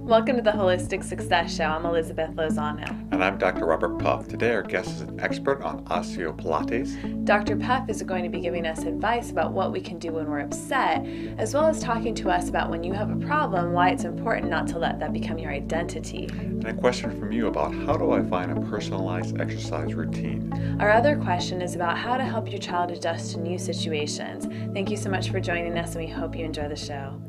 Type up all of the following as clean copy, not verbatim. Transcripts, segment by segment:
Welcome to the Holistic Success Show. I'm Elizabeth Lozano. And I'm Dr. Robert Puff. Today our guest is an expert on OsteoPilates. Dr. Puff is going to be giving us advice about what we can do when we're upset, as well as talking to us about when you have a problem, why it's important not to let that become your identity. And a question from you about how do I find a personalized exercise routine? Our other question is about how to help your child adjust to new situations. Thank you so much for joining us, and we hope you enjoy the show.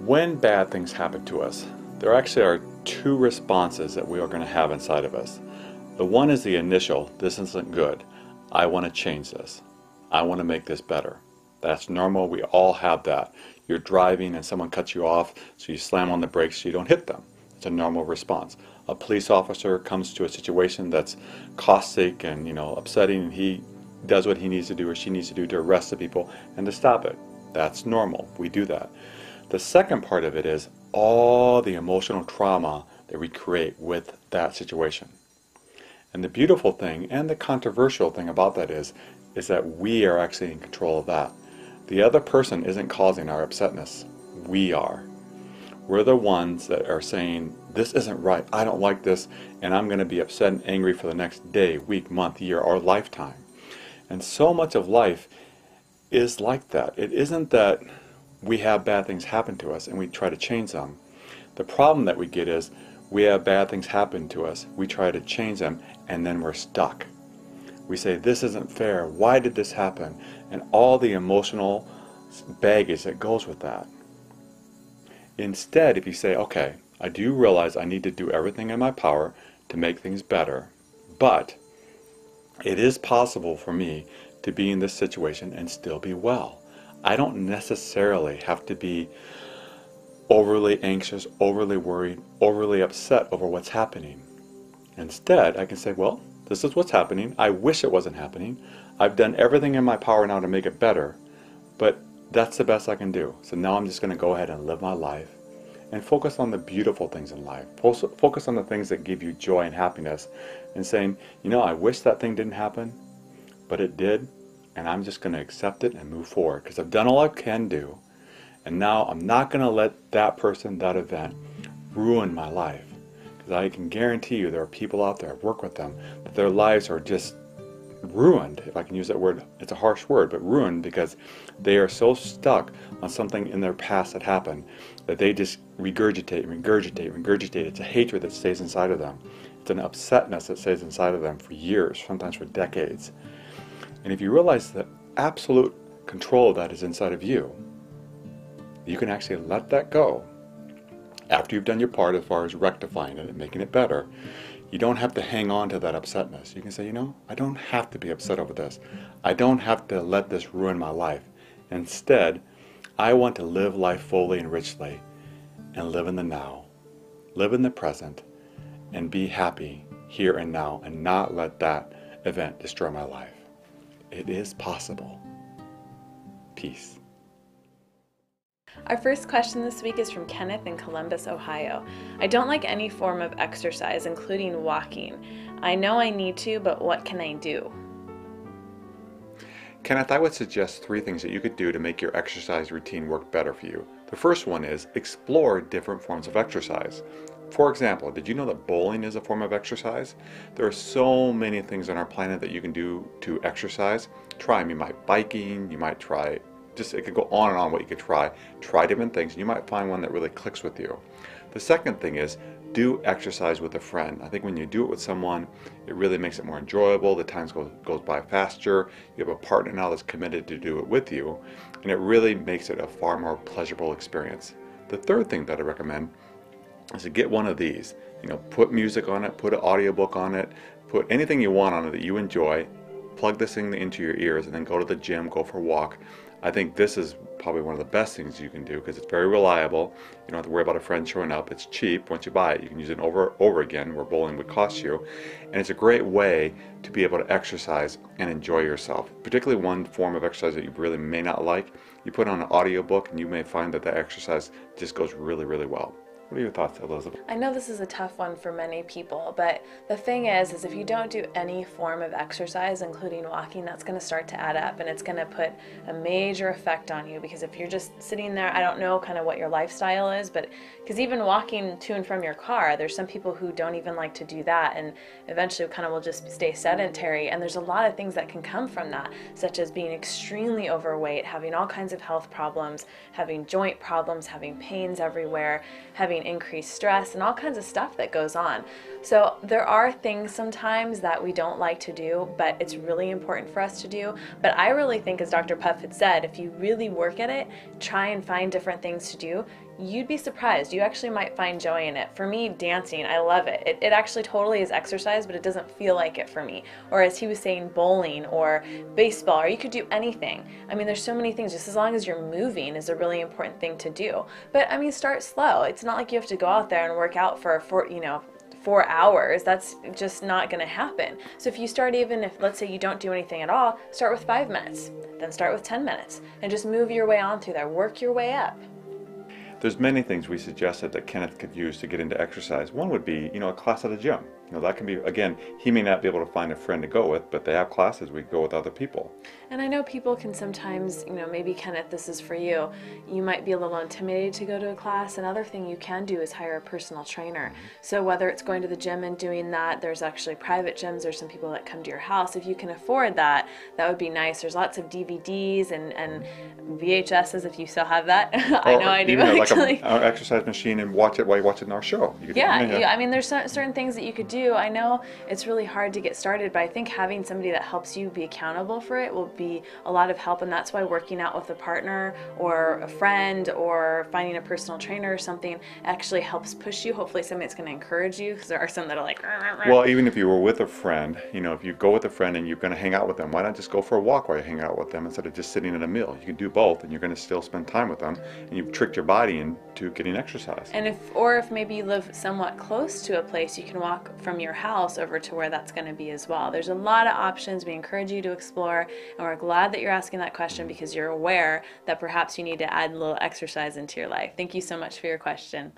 When bad things happen to us, there actually are two responses that we are going to have inside of us. The one is the initial, this isn't good. I want to change this. I want to make this better. That's normal. We all have that. You're driving and someone cuts you off, so you slam on the brakes so you don't hit them. It's a normal response. A police officer comes to a situation that's caustic and upsetting, and he does what he needs to do or she needs to do to arrest the people and to stop it. That's normal. We do that. The second part of it is all the emotional trauma that we create with that situation. And the beautiful thing and the controversial thing about that is that we are actually in control of that. The other person isn't causing our upsetness. We are. We're the ones that are saying, this isn't right, I don't like this, and I'm going to be upset and angry for the next day, week, month, year, or lifetime. And so much of life is like that. It isn't that we have bad things happen to us and we try to change them. The problem that we get is we have bad things happen to us, we try to change them, and then we're stuck. We say, this isn't fair, why did this happen? And all the emotional baggage that goes with that. Instead, if you say, okay, I do realize I need to do everything in my power to make things better, but it is possible for me to be in this situation and still be well. I don't necessarily have to be overly anxious, overly worried, overly upset over what's happening. Instead, I can say, well, this is what's happening. I wish it wasn't happening. I've done everything in my power now to make it better, but that's the best I can do. So now I'm just going to go ahead and live my life and focus on the beautiful things in life. Focus on the things that give you joy and happiness, and saying, I wish that thing didn't happen, but it did. And I'm just going to accept it and move forward because I've done all I can do, and now I'm not going to let that person, that event, ruin my life. Because I can guarantee you there are people out there, I've worked with them, that their lives are just ruined, if I can use that word. It's a harsh word, but ruined because they are so stuck on something in their past that happened that they just regurgitate. It's a hatred that stays inside of them. It's an upsetness that stays inside of them for years, sometimes for decades. And if you realize that absolute control of that is inside of you, you can actually let that go. After you've done your part as far as rectifying it and making it better, you don't have to hang on to that upsetness. You can say, I don't have to be upset over this. I don't have to let this ruin my life. Instead, I want to live life fully and richly and live in the now, live in the present, and be happy here and now and not let that event destroy my life. It is possible. Peace. Our first question this week is from Kenneth in Columbus, Ohio. I don't like any form of exercise, including walking. I know I need to, but what can I do? Kenneth, I would suggest 3 things that you could do to make your exercise routine work better for you. The first one is explore different forms of exercise. For example, did you know that bowling is a form of exercise? There are so many things on our planet that you can do to exercise. Try them. You might biking, you might try, it could go on and on what you could try. Try different things, and you might find one that really clicks with you. The second thing is do exercise with a friend. I think when you do it with someone, it really makes it more enjoyable. The time goes by faster. You have a partner now that's committed to do it with you, and it really makes it a far more pleasurable experience. The third thing that I recommend is to get one of these. Put music on it, put an audiobook on it, put anything you want on it that you enjoy, plug this thing into your ears and then go to the gym, go for a walk. I think this is probably one of the best things you can do because it's very reliable. You don't have to worry about a friend showing up. It's cheap. Once you buy it, you can use it over again, where bowling would cost you. And it's a great way to be able to exercise and enjoy yourself. Particularly one form of exercise that you really may not like. You put on an audiobook and you may find that the exercise just goes really, really well. What are your thoughts, Elizabeth? I know this is a tough one for many people, but the thing is if you don't do any form of exercise, including walking, that's going to start to add up, and it's going to put a major effect on you. Because if you're just sitting there, I don't know kind of what your lifestyle is, but because even walking to and from your car, there's some people who don't even like to do that, and eventually kind of will just stay sedentary. And there's a lot of things that can come from that, such as being extremely overweight, having all kinds of health problems, having joint problems, having pains everywhere, having increased stress, and all kinds of stuff that goes on. So there are things sometimes that we don't like to do, but it's really important for us to do. But I really think, as Dr. Puff had said, if you really work at it, try and find different things to do, you'd be surprised. You actually might find joy in it. For me, dancing, I love it. It actually totally is exercise, but it doesn't feel like it for me. Or as he was saying, bowling or baseball, or you could do anything. I mean, there's so many things. Just as long as you're moving is a really important thing to do. But I mean, start slow. It's not like you have to go out there and work out for 4 hours. That's just not going to happen. So if you start, even if, let's say, you don't do anything at all, start with 5 minutes, then start with 10 minutes, and just move your way on through there. Work your way up. There's many things we suggested that Kenneth could use to get into exercise. One would be, a class at a gym. That can be, again, he may not be able to find a friend to go with, but they have classes we go with other people. And I know people can sometimes, maybe Kenneth, this is for you. You might be a little intimidated to go to a class. Another thing you can do is hire a personal trainer. So whether it's going to the gym and doing that, there's actually private gyms. There's some people that come to your house. If you can afford that, that would be nice. There's lots of DVDs and VHSs if you still have that. I know I do, actually. Like an exercise machine, and watch it while you're watching our show. I mean, there's certain things that you could do. I know it's really hard to get started, but I think having somebody that helps you be accountable for it will be a lot of help. And that's why working out with a partner or a friend or finding a personal trainer or something actually helps push you. Hopefully somebody that's going to encourage you, because there are some that are like, well, even if you were with a friend, if you go with a friend and you're going to hang out with them, why not just go for a walk while you hang out with them instead of just sitting at a meal? You can do both, and you're going to still spend time with them, and you've tricked your body into getting exercise. And if maybe you live somewhat close to a place, you can walk from your house over to where that's going to be as well. There's a lot of options. We encourage you to explore, and we're glad that you're asking that question, because you're aware that perhaps you need to add a little exercise into your life. Thank you so much for your question.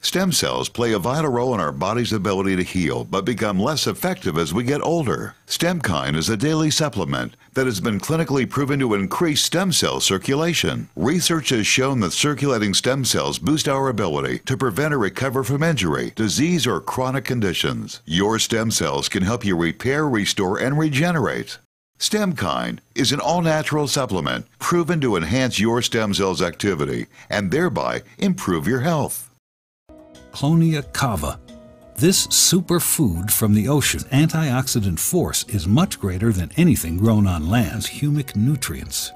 Stem cells play a vital role in our body's ability to heal, but become less effective as we get older. StemKine is a daily supplement that has been clinically proven to increase stem cell circulation. Research has shown that circulating stem cells boost our ability to prevent or recover from injury, disease, or chronic conditions. Your stem cells can help you repair, restore, and regenerate. StemKine is an all-natural supplement proven to enhance your stem cells' activity and thereby improve your health. Clonia cava. This superfood from the ocean antioxidant force is much greater than anything grown on land. Humic nutrients.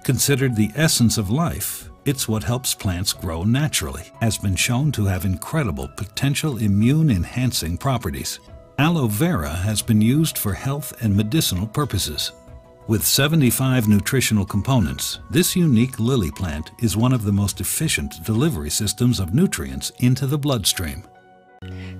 Considered the essence of life, it's what helps plants grow naturally, has been shown to have incredible potential immune-enhancing properties. Aloe vera has been used for health and medicinal purposes. With 75 nutritional components, this unique lily plant is one of the most efficient delivery systems of nutrients into the bloodstream.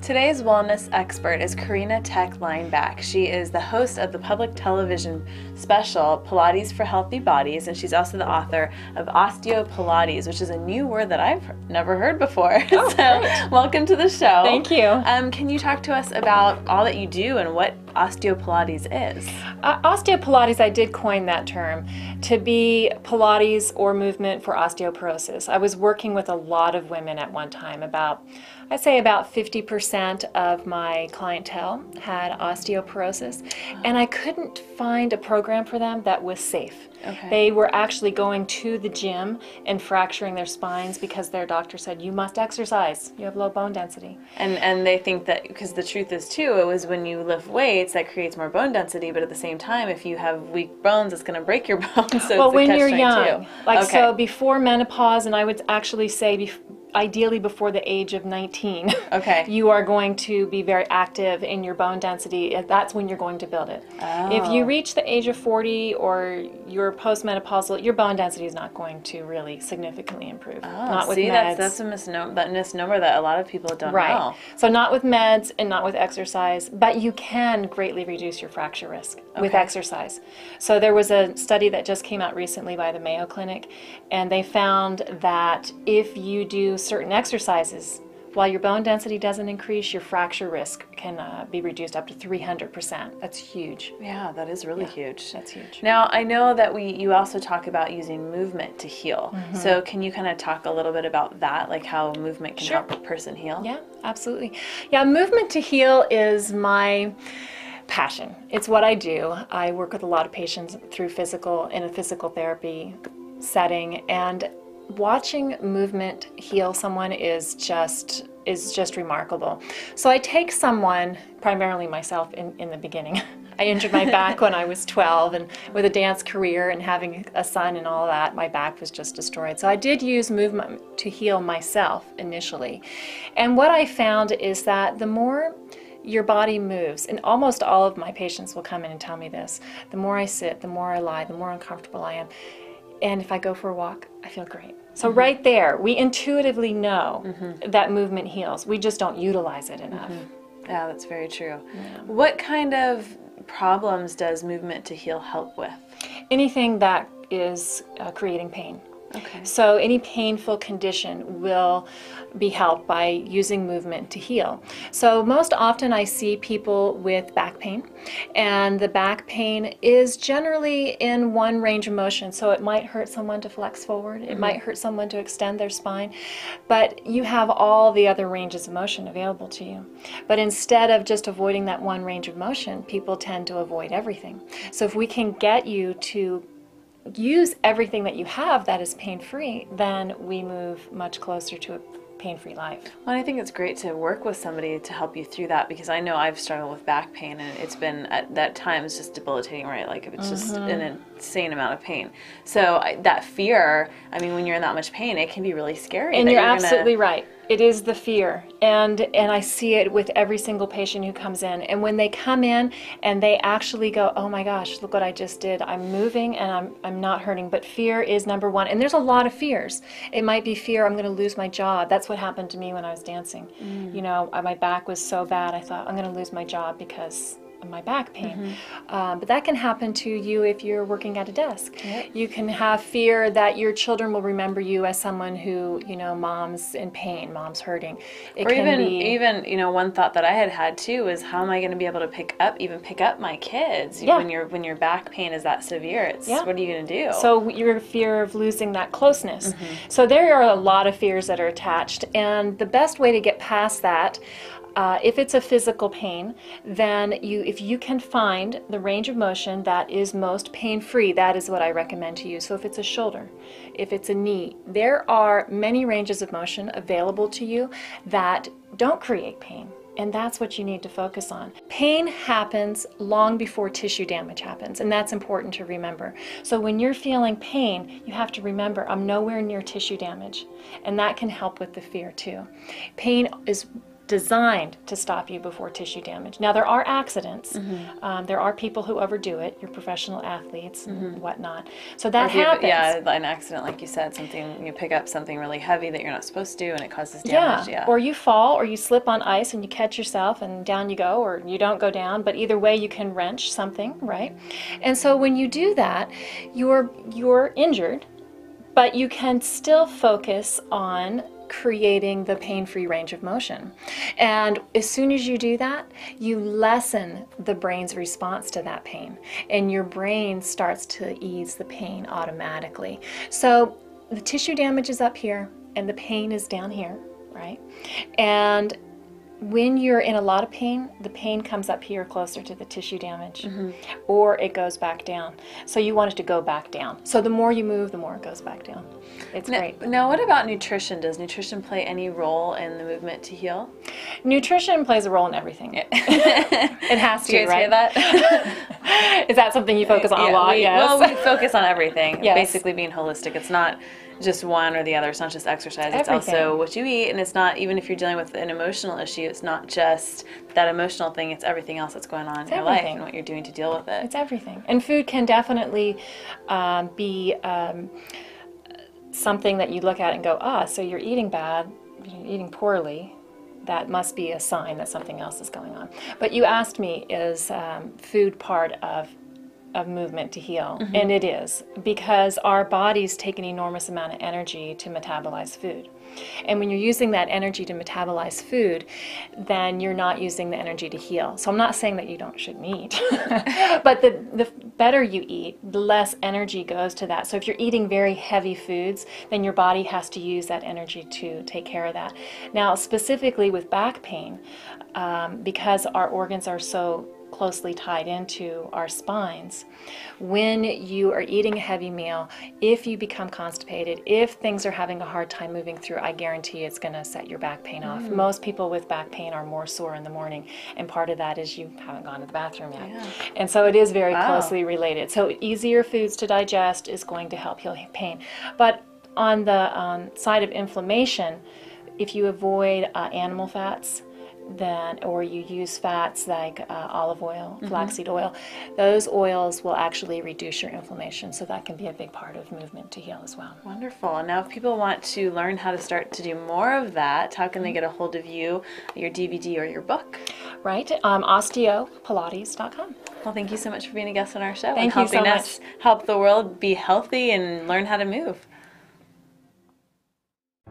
Today's wellness expert is Karena Thek Lineback. She is the host of the public television special Pilates for Healthy Bodies, and she's also the author of Osteo Pilates, which is a new word that I've never heard before. Oh, so great. Welcome to the show. Thank you. Can you talk to us about all that you do and what Osteo Pilates is? Osteo Pilates, I did coin that term to be Pilates or movement for osteoporosis. I was working with a lot of women at one time, about I'd say about 50% of my clientele had osteoporosis, and I couldn't find a program for them that was safe. Okay. They were actually going to the gym and fracturing their spines because their doctor said, you must exercise, you have low bone density. And they think that, because the truth is too, it was when you lift weights that creates more bone density, but at the same time, if you have weak bones, it's going to break your bones. So Well, it's a when you're catch-22. young, like Okay. so before menopause, and I would actually say ideally before the age of 19, Okay. you are going to be very active in your bone density. That's when you're going to build it. If you reach the age of 40 or you're postmenopausal, your bone density is not going to really significantly improve. Not with See, meds. that's a misnomer that a lot of people don't Right. know. So not with meds and not with exercise, but you can greatly reduce your fracture risk with Okay. exercise. So there was a study that just came out recently by the Mayo Clinic, and they found that if you do certain exercises, while your bone density doesn't increase, your fracture risk can be reduced up to 300%. That's huge. Yeah, that is really huge. That's huge. Now, I know that you also talk about using movement to heal. So can you kind of talk a little bit about that, like how movement can Sure. help a person heal? Yeah, absolutely. Yeah, movement to heal is my passion. It's what I do. I work with a lot of patients in a physical therapy setting, and watching movement heal someone is just remarkable. So I take someone, primarily myself in the beginning. I injured my back when I was 12, and with a dance career and having a son and all that, my back was just destroyed. So I did use movement to heal myself initially. And what I found is that the more your body moves, and almost all of my patients will come in and tell me this, the more I sit, the more I lie, the more uncomfortable I am. And if I go for a walk, I feel great. So right there, we intuitively know that movement heals. We just don't utilize it enough. Yeah, that's very true. What kind of problems does movement to heal help with? Anything that is creating pain. Okay. So any painful condition will be helped by using movement to heal. So most often I see people with back pain, and the back pain is generally in one range of motion. So it might hurt someone to flex forward, it might hurt someone to extend their spine, but you have all the other ranges of motion available to you. But instead of just avoiding that one range of motion, people tend to avoid everything. So if we can get you to use everything that you have that is pain-free, then we move much closer to a pain-free life. Well, I think it's great to work with somebody to help you through that, because I know I've struggled with back pain, and it's been at that times just debilitating, right? Like it's just an insane amount of pain. So that fear, I mean, when you're in that much pain, it can be really scary. And that you're gonna- absolutely right. It is the fear. And I see it with every single patient who comes in. And when they come in and they actually go, oh my gosh, look what I just did. I'm moving and I'm not hurting. But fear is number one. And there's a lot of fears. It might be fear, I'm going to lose my job. That's what happened to me when I was dancing. You know, my back was so bad, I thought I'm going to lose my job because of my back pain. But that can happen to you if you're working at a desk. You can have fear that your children will remember you as someone who, you know, mom's in pain, mom's hurting. It Or can even, you know, one thought that I had too is, how am I going to be able to pick up my kids when your back pain is that severe? It's what are you going to do? So your fear of losing that closeness. So there are a lot of fears that are attached, and the best way to get past that, if it's a physical pain, then if you can find the range of motion that is most pain-free, that is what I recommend to you. So if it's a shoulder, if it's a knee, there are many ranges of motion available to you that don't create pain. And that's what you need to focus on. Pain happens long before tissue damage happens, and that's important to remember. So when you're feeling pain, you have to remember, I'm nowhere near tissue damage, and that can help with the fear too. Pain is designed to stop you before tissue damage. Now, there are accidents. There are people who overdo it, your professional athletes and whatnot. So that happens. An accident, like you said, you pick up something really heavy that you're not supposed to, and it causes damage. Or you fall, or you slip on ice and you catch yourself and down you go, or you don't go down, but either way you can wrench something, right? And so when you do that, you're injured, but you can still focus on creating the pain-free range of motion. And as soon as you do that, you lessen the brain's response to that pain, and your brain starts to ease the pain automatically. So the tissue damage is up here and the pain is down here, right? And when you're in a lot of pain, the pain comes up here closer to the tissue damage, or it goes back down. So you want it to go back down. So the more you move, the more it goes back down. It's great. Now, what about nutrition? Does nutrition play any role in the movement to heal? Nutrition plays a role in everything. It has to, Do you guys right? hear that? Is that something you focus on a lot? Yes. Well, we focus on everything. Yes. Basically being holistic. It's not just one or the other. It's not just exercise. It's Everything. also what you eat, and it's not, even if you're dealing with an emotional issue, it's not just that emotional thing. It's everything else that's going on in your life and what you're doing to deal with it. It's everything. And food can definitely be something that you look at and go, so you're eating bad, you're eating poorly. That must be a sign that something else is going on. But you asked me, is food part of movement to heal? And it is, because our bodies take an enormous amount of energy to metabolize food. And when you're using that energy to metabolize food, then you're not using the energy to heal. So I'm not saying that you shouldn't eat, but the better you eat, the less energy goes to that. So if you're eating very heavy foods, then your body has to use that energy to take care of that. Now, specifically with back pain, because our organs are so closely tied into our spines, when you are eating a heavy meal, if you become constipated, if things are having a hard time moving through, I guarantee it's going to set your back pain off. Most people with back pain are more sore in the morning, and part of that is you haven't gone to the bathroom yet. And so it is very closely related. So easier foods to digest is going to help heal pain. But on the side of inflammation, if you avoid animal fats, or you use fats like olive oil, flaxseed oil, those oils will actually reduce your inflammation. So that can be a big part of movement to heal as well. Wonderful. And now if people want to learn how to start to do more of that, how can they get a hold of you, your DVD or your book? Right, OsteoPilates.com. Well, thank you so much for being a guest on our show Thank and you so helping much. us help the world be healthy and learn how to move.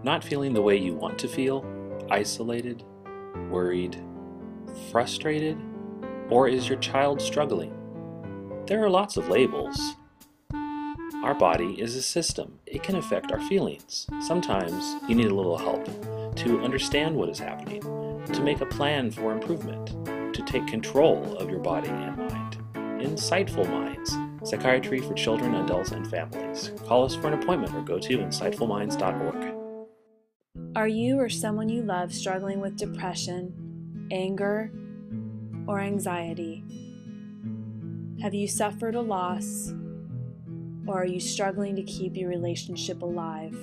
Not feeling the way you want to feel? Isolated? Worried? Frustrated? Or is your child struggling? There are lots of labels. Our body is a system. It can affect our feelings. Sometimes you need a little help to understand what is happening, to make a plan for improvement, to take control of your body and mind. Insightful Minds, psychiatry for children, adults, and families. Call us for an appointment or go to insightfulminds.org. Are you or someone you love struggling with depression, anger, or anxiety? Have you suffered a loss, or are you struggling to keep your relationship alive?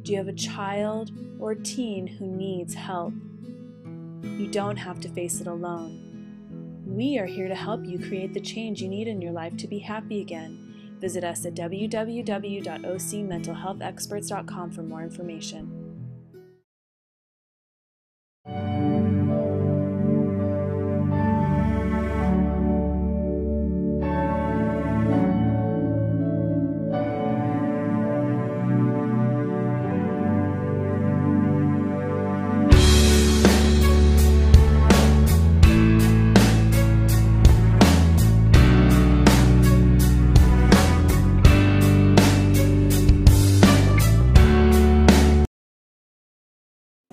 Do you have a child or teen who needs help? You don't have to face it alone. We are here to help you create the change you need in your life to be happy again. Visit us at www.ocmentalhealthexperts.com for more information.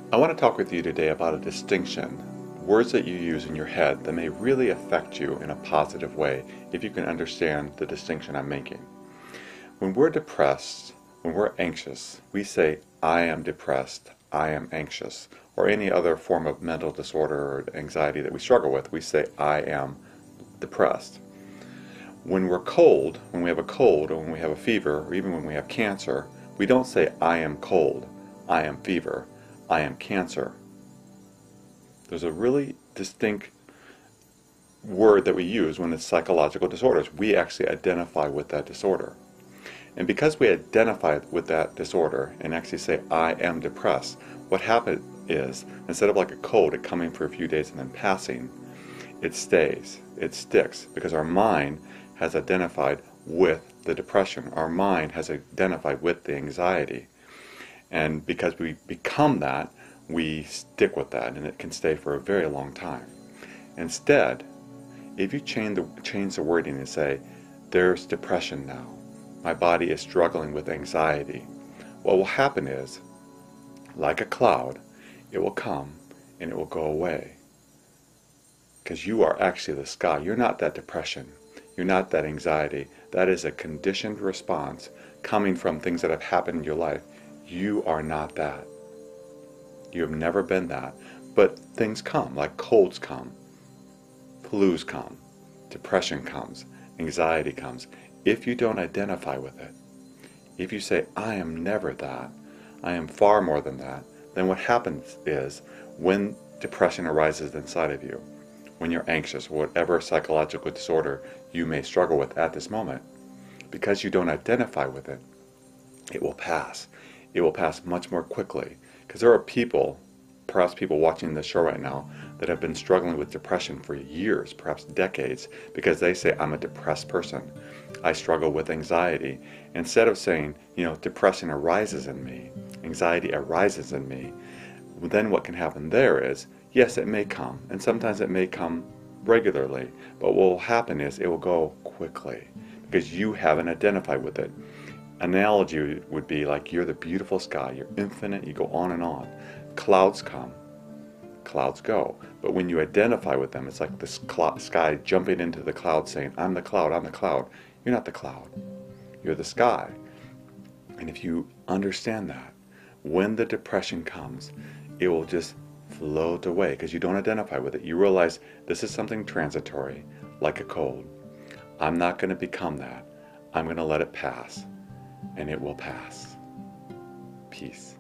I want to talk with you today about a distinction, words that you use in your head that may really affect you in a positive way if you can understand the distinction I'm making. When we're depressed, when we're anxious, we say, I am depressed, I am anxious, or any other form of mental disorder or anxiety that we struggle with, we say, I am depressed. When we're cold, when we have a cold, or when we have a fever, or even when we have cancer, we don't say, I am cold, I am fever, I am cancer. There's a really distinct word that we use when it's psychological disorders. We actually identify with that disorder. And because we identify with that disorder and actually say, I am depressed, what happens is, instead of like a cold, it coming for a few days and then passing, it stays, it sticks, because our mind has identified with the depression. Our mind has identified with the anxiety. And because we become that, we stick with that, and it can stay for a very long time. Instead, if you change the wording and say, there's depression now, my body is struggling with anxiety, what will happen is, like a cloud, it will come and it will go away. Because you are actually the sky. You're not that depression. You're not that anxiety. That is a conditioned response coming from things that have happened in your life. You are not that. You have never been that. But things come, like colds come, flus come, depression comes, anxiety comes. If you don't identify with it, if you say, I am never that, I am far more than that, then what happens is when depression arises inside of you, when you're anxious, whatever psychological disorder you may struggle with at this moment, because you don't identify with it, it will pass. It will pass much more quickly. Because there are people, perhaps people watching this show right now, that have been struggling with depression for years, perhaps decades, because they say, I'm a depressed person. I struggle with anxiety. Instead of saying, depression arises in me, anxiety arises in me, then what can happen there is, yes, it may come, and sometimes it may come regularly, but what will happen is it will go quickly because you haven't identified with it. Analogy would be like you're the beautiful sky, you're infinite, you go on and on. Clouds come, clouds go, but when you identify with them, it's like this sky jumping into the cloud saying, I'm the cloud, I'm the cloud. You're not the cloud, you're the sky. And if you understand that, when the depression comes, it will just float away because you don't identify with it. You realize this is something transitory, like a cold. I'm not going to become that. I'm going to let it pass, and it will pass. Peace.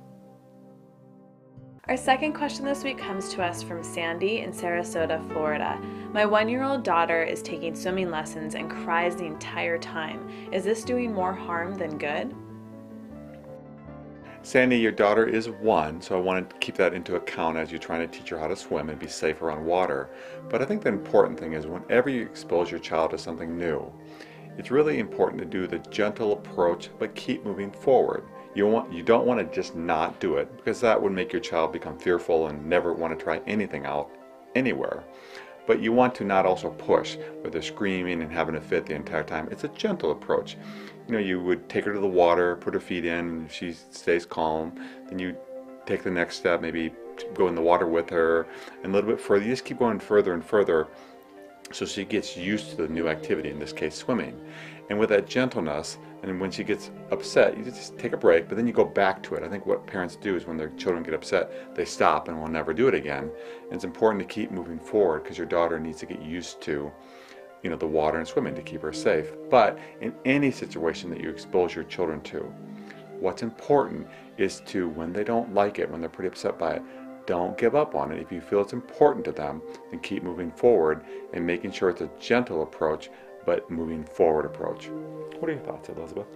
Our second question this week comes to us from Sandy in Sarasota, Florida. My 1-year-old daughter is taking swimming lessons and cries the entire time. Is this doing more harm than good? Sandy, your daughter is 1, so I want to keep that into account as you're trying to teach her how to swim and be safe around water. But I think the important thing is whenever you expose your child to something new, it's really important to do the gentle approach, but keep moving forward. You don't want to just not do it, because that would make your child become fearful and never want to try anything out anywhere. But you want to not also push, where they're screaming and having a fit the entire time. It's a gentle approach. You would take her to the water, put her feet in, and if she stays calm, then you take the next step, maybe go in the water with her, and a little bit further. You just keep going further and further so she gets used to the new activity, in this case swimming. And with that gentleness, and when she gets upset, you just take a break, but then you go back to it. I think what parents do is when their children get upset, they stop and will never do it again. And it's important to keep moving forward because your daughter needs to get used to the water and swimming to keep her safe. But in any situation that you expose your children to, what's important is to, when they don't like it, when they're pretty upset by it, don't give up on it. If you feel it's important to them, then keep moving forward and making sure it's a gentle approach, but moving forward approach. What are your thoughts, Elizabeth?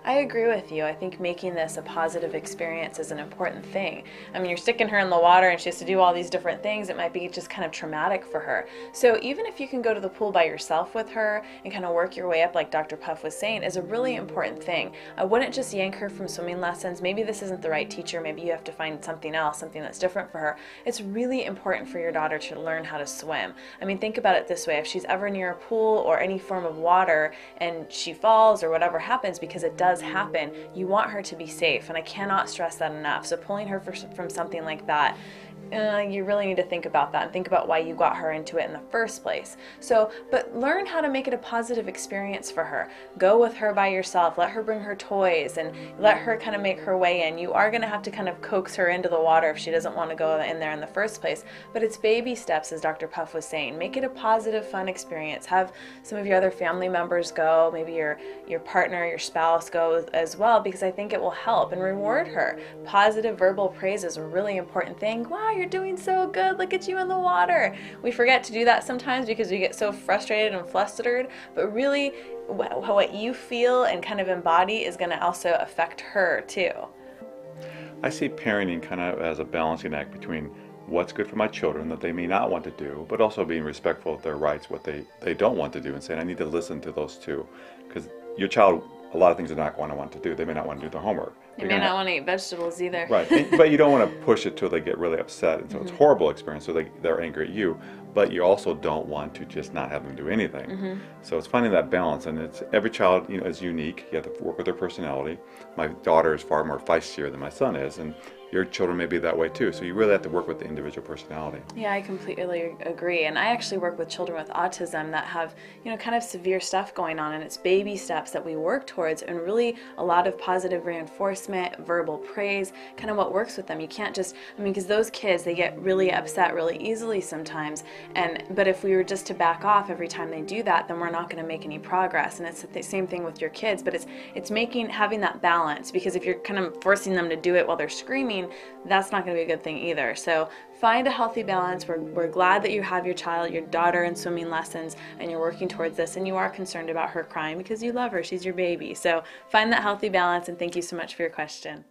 I agree with you. I think making this a positive experience is an important thing. I mean, you're sticking her in the water and she has to do all these different things. It might be just kind of traumatic for her. So even if you can go to the pool by yourself with her and kind of work your way up, like Dr. Puff was saying, is a really important thing. I wouldn't just yank her from swimming lessons. Maybe this isn't the right teacher. Maybe you have to find something else, something that's different for her. It's really important for your daughter to learn how to swim. I mean, think about it this way. If she's ever near a pool or any form of water and she falls or whatever happens, because it does happen, you want her to be safe, and I cannot stress that enough. So pulling her from something like that, you really need to think about that and think about why you got her into it in the first place. So, but learn how to make it a positive experience for her. Go with her by yourself, let her bring her toys, and let her kind of make her way in. You are going to have to kind of coax her into the water if she doesn't want to go in there in the first place, but it's baby steps, as Dr. Puff was saying. Make it a positive, fun experience. Have some of your other family members go, maybe your partner, your spouse go as well, because I think it will help, and reward her. Positive verbal praise is a really important thing. Wow, you're doing so good, look at you in the water. We forget to do that sometimes because we get so frustrated and flustered, but really what you feel and kind of embody is going to also affect her too. I see parenting kind of as a balancing act between what's good for my children that they may not want to do, but also being respectful of their rights, what they don't want to do, and saying I need to listen to those too, because your child, a lot of things they're not going to want to do. They may not want to do their homework. They may not want to eat vegetables either. Right, but you don't want to push it till they get really upset, and so it's a horrible experience, so they're angry at you, but you also don't want to just not have them do anything. So it's finding that balance, and it's every child, you know, is unique. You have to work with their personality. My daughter is far more feistier than my son is, and your children may be that way too, so you really have to work with the individual personality. Yeah, I completely agree. And I actually work with children with autism that have, you know, kind of severe stuff going on, and it's baby steps that we work towards, and really a lot of positive reinforcement, verbal praise, kind of what works with them. You can't just, I mean, because those kids, they get really upset really easily sometimes, but if we were just to back off every time they do that, then we're not going to make any progress. And it's the same thing with your kids, but it's having that balance, because if you're kind of forcing them to do it while they're screaming, that's not going to be a good thing either. So find a healthy balance. We're glad that you have your child, your daughter, in swimming lessons, and you're working towards this, and you are concerned about her crying because you love her. She's your baby. So find that healthy balance, and thank you so much for your question.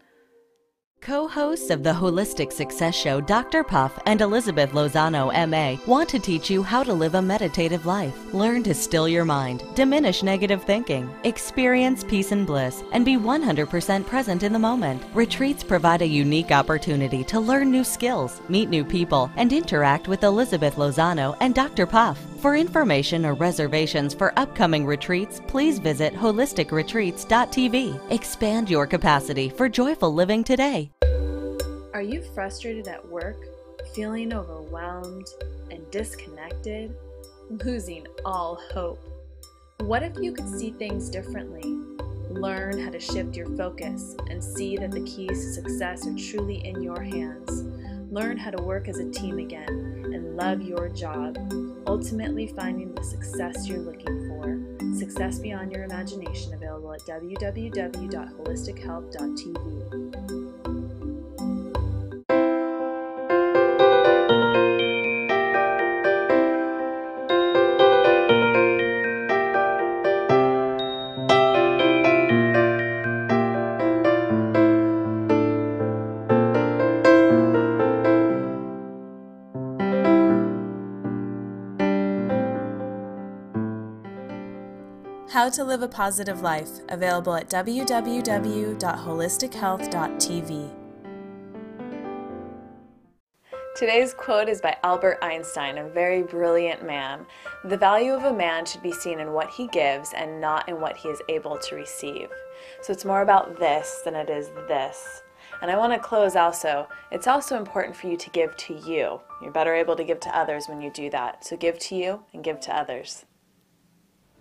Co-hosts of the Holistic Success Show, Dr. Puff and Elizabeth Lozano, MA, want to teach you how to live a meditative life. Learn to still your mind, diminish negative thinking, experience peace and bliss, and be 100% present in the moment. Retreats provide a unique opportunity to learn new skills, meet new people, and interact with Elizabeth Lozano and Dr. Puff. For information or reservations for upcoming retreats, please visit holisticretreats.tv. Expand your capacity for joyful living today. Are you frustrated at work, feeling overwhelmed and disconnected, losing all hope? What if you could see things differently? Learn how to shift your focus and see that the keys to success are truly in your hands. Learn how to work as a team again and love your job, ultimately finding the success you're looking for. Success beyond your imagination, available at www.holistichealth.tv. How to Live a Positive Life, available at www.holistichealth.tv. Today's quote is by Albert Einstein, a very brilliant man. The value of a man should be seen in what he gives and not in what he is able to receive. So it's more about this than it is this. And I want to close also, it's also important for you to give to you. You're better able to give to others when you do that. So give to you and give to others.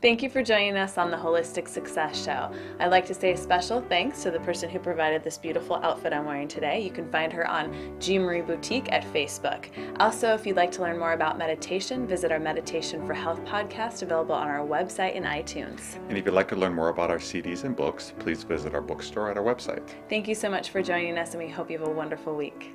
Thank you for joining us on the Holistic Success Show. I'd like to say a special thanks to the person who provided this beautiful outfit I'm wearing today. You can find her on G. Marie Boutique at Facebook. Also, if you'd like to learn more about meditation, visit our Meditation for Health podcast, available on our website and iTunes. And if you'd like to learn more about our CDs and books, please visit our bookstore at our website. Thank you so much for joining us, and we hope you have a wonderful week.